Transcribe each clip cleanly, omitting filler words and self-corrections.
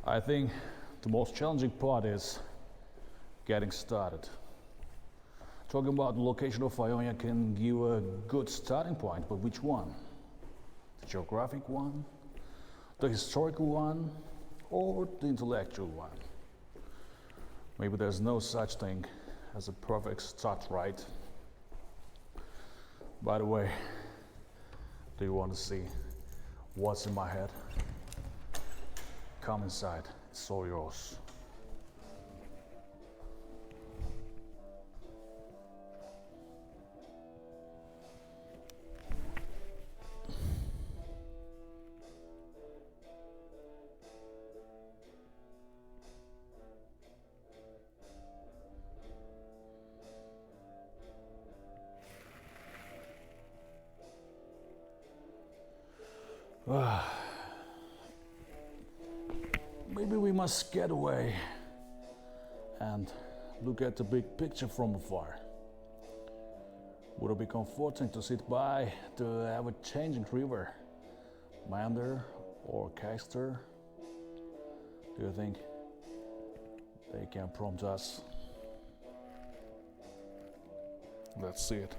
I think the most challenging part is getting started. Talking about the location of Ionia can give a good starting point, but which one? The geographic one, the historical one, or the intellectual one? Maybe there's no such thing as a perfect start, right? By the way, do you want to see what's in my head? Come inside, it's all yours. Maybe we must get away and look at the big picture from afar. Would it be comforting to sit by the ever-changing river, Mander or Keister? Do you think they can prompt us? Let's see it.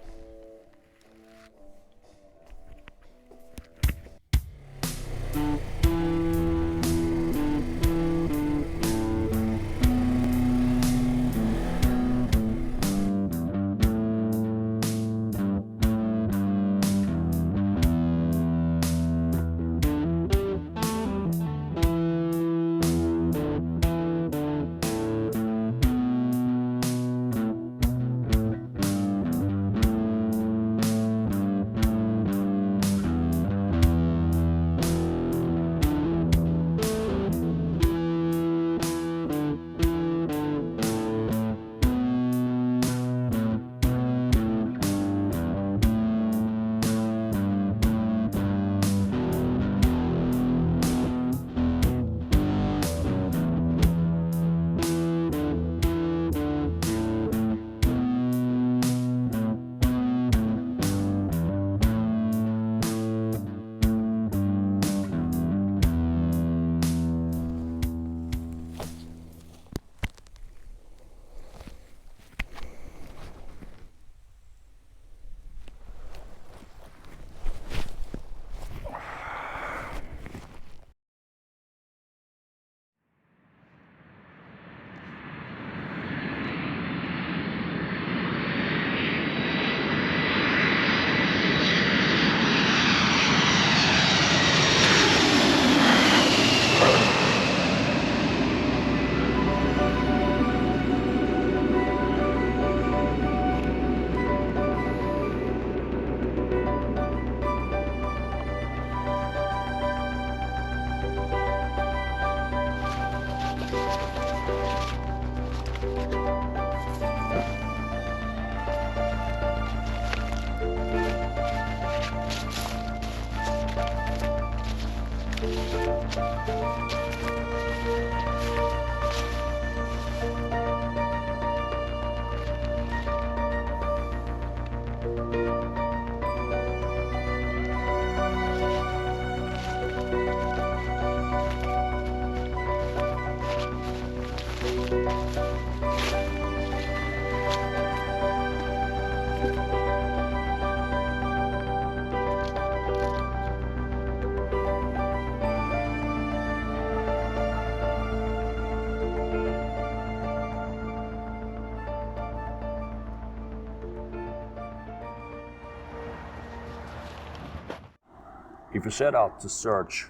If you set out to search,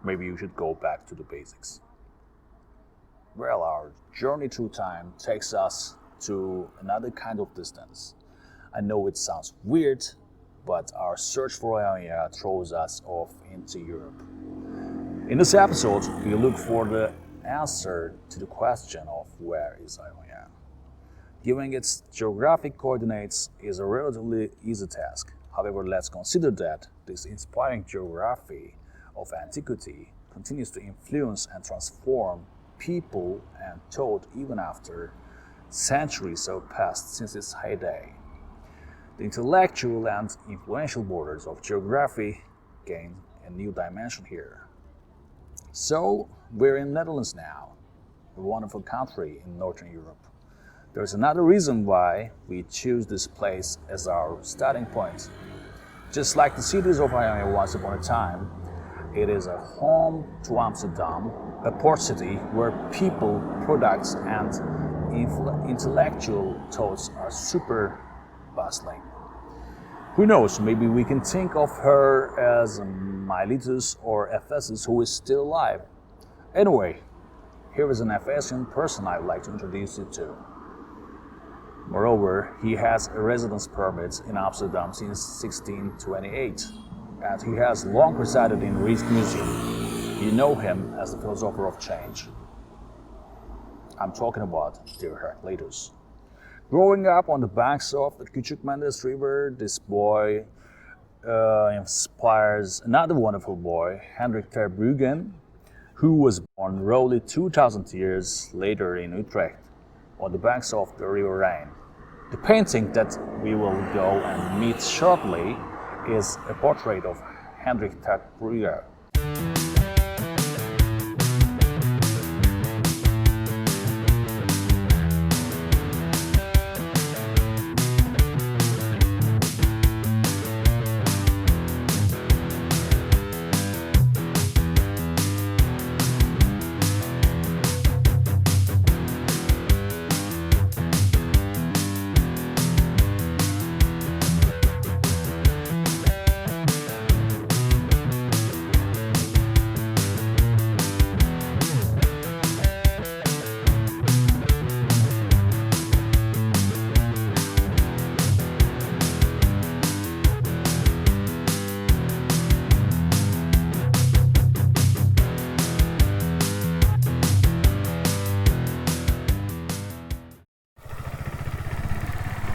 maybe you should go back to the basics. Well, our journey through time takes us to another kind of distance. I know it sounds weird, but our search for Ionia throws us off into Europe. In this episode, we look for the answer to the question of where is Ionia. Giving its geographic coordinates is a relatively easy task. However, let's consider that this inspiring geography of antiquity continues to influence and transform people and thought even after centuries have passed since its heyday. The intellectual and influential borders of geography gain a new dimension here. So we're in Netherlands now, a wonderful country in Northern Europe. There's another reason why we choose this place as our starting point. Just like the cities of Miami once upon a time, it is a home to Amsterdam, a port city where people, products, and intellectual thoughts are super bustling. Who knows, maybe we can think of her as Miletus or Ephesus who is still alive. Anyway, here is an Ephesian person I would like to introduce you to. Moreover, he has a residence permit in Amsterdam since 1628, and he has long resided in Rijksmuseum. You know him as the philosopher of change. I'm talking about dear Heraclitus. Growing up on the banks of the Küçükmendes River, this boy inspires another wonderful boy, Hendrik ter Bruggen, who was born roughly 2,000 years later in Utrecht, on the banks of the River Rhine. The painting that we will go and meet shortly is a portrait of Hendrik ter Bruggen.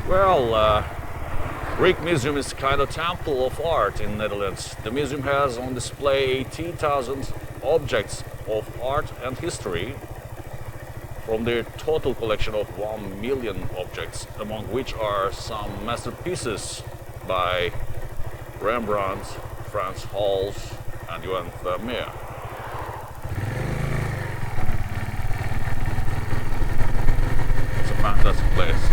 Well, Rijksmuseum is kind of temple of art in Netherlands. The museum has on display 18,000 objects of art and history from their total collection of 1 million objects, among which are some masterpieces by Rembrandt, Frans Hals, and Johan Vermeer. It's a fantastic place.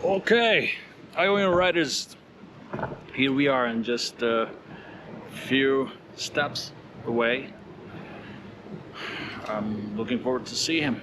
Okay, Ionian Riders, here we are in just a few steps away. I'm looking forward to see him.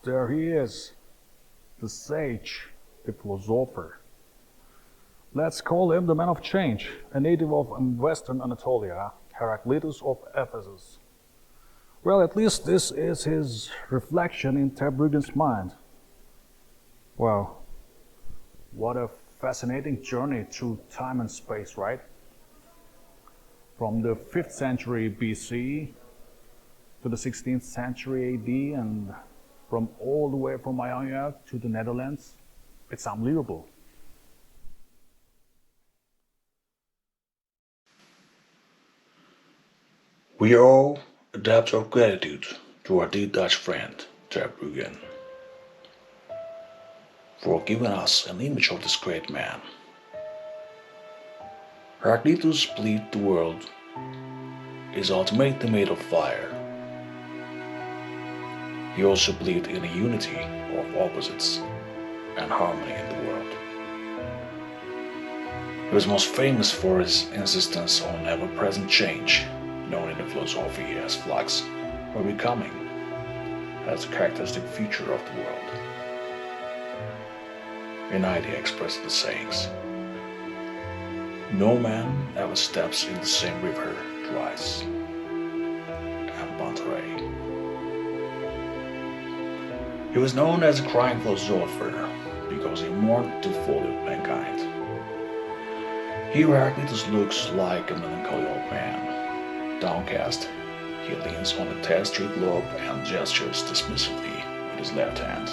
There he is, the sage, the philosopher. Let's call him the man of change, a native of Western Anatolia, Heraclitus of Ephesus. Well, at least this is his reflection in Terbruggen's mind. Well, what a fascinating journey through time and space, right? From the 5th century BC to the 16th century AD, and from all the way from Ionia to the Netherlands. It's unbelievable. We owe a debt of gratitude to our dear Dutch friend, Terbruggen, for giving us an image of this great man. Heraclitus believed the world is ultimately made of fire. He also believed in a unity of opposites and harmony in the world. He was most famous for his insistence on ever-present change, known in the philosophy as flux or becoming, as a characteristic feature of the world. An idea expressed the sayings, "No man ever steps in the same river twice," and Bantaray. He was known as a crying philosopher because he mourned the folly of mankind. Here Heraclitus looks like a melancholy old man. Downcast, he leans on the 10th Street globe and gestures dismissively with his left hand,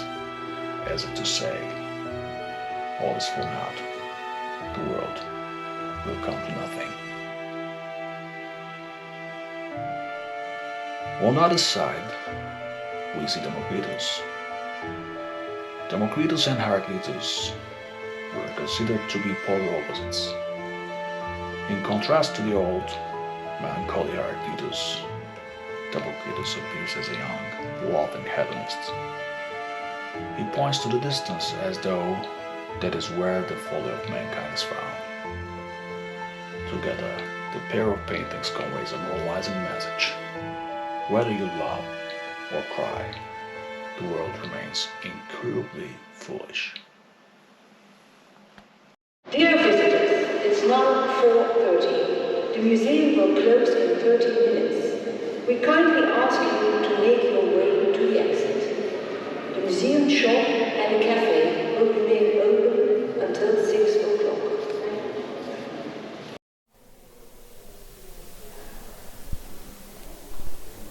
as if to say, all is for naught. The world will come to nothing. On the other side, we see Democritus. Democritus and Heraclitus were considered to be polar opposites. In contrast to the old, melancholy Heraclitus, Democritus appears as a young, loving hedonist. He points to the distance as though that is where the folly of mankind is found. Together, the pair of paintings conveys a moralizing message. Whether you love or cry, the world remains incurably foolish. Dear visitors, it's now 4:30. The museum will close in 30 minutes. We kindly ask you to make your way to the exit. The museum shop and the cafe will remain open until 6 o'clock.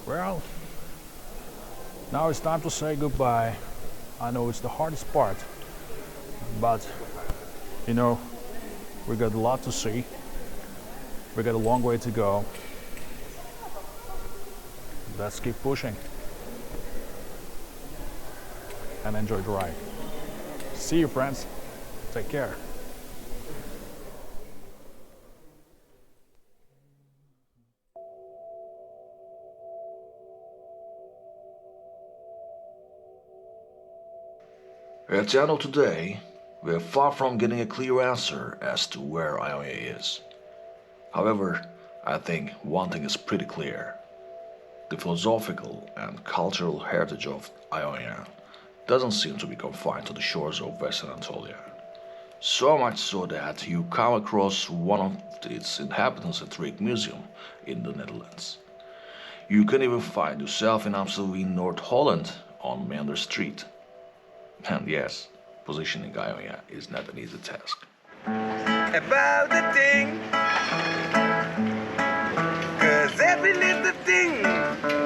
Well, now it's time to say goodbye. I know it's the hardest part, but you know, we got a lot to see. We got a long way to go. Let's keep pushing and enjoy the ride. See you, friends. Take care. At the end of today, we are far from getting a clear answer as to where Ionia is. However, I think one thing is pretty clear. The philosophical and cultural heritage of Ionia doesn't seem to be confined to the shores of Western Anatolia. So much so that you come across one of its inhabitants at Rijksmuseum in the Netherlands. You can even find yourself in Amstelveen, North Holland on Meander Street. And yes, positioning Ionia is not an easy task. About the thing, 'cause every little thing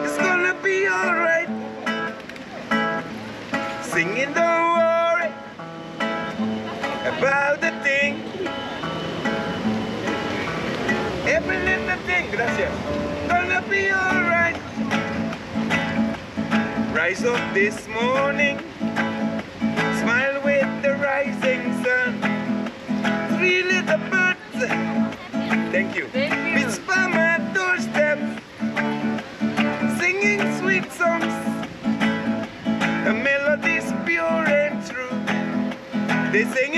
is gonna be alright. Singing, don't worry about the thing. Every little thing, gracias, gonna be alright. Rise up this morning, smile with the rising sun. 3 little birds, thank you, which by my doorstep, singing sweet songs, a melody's pure and true. They sing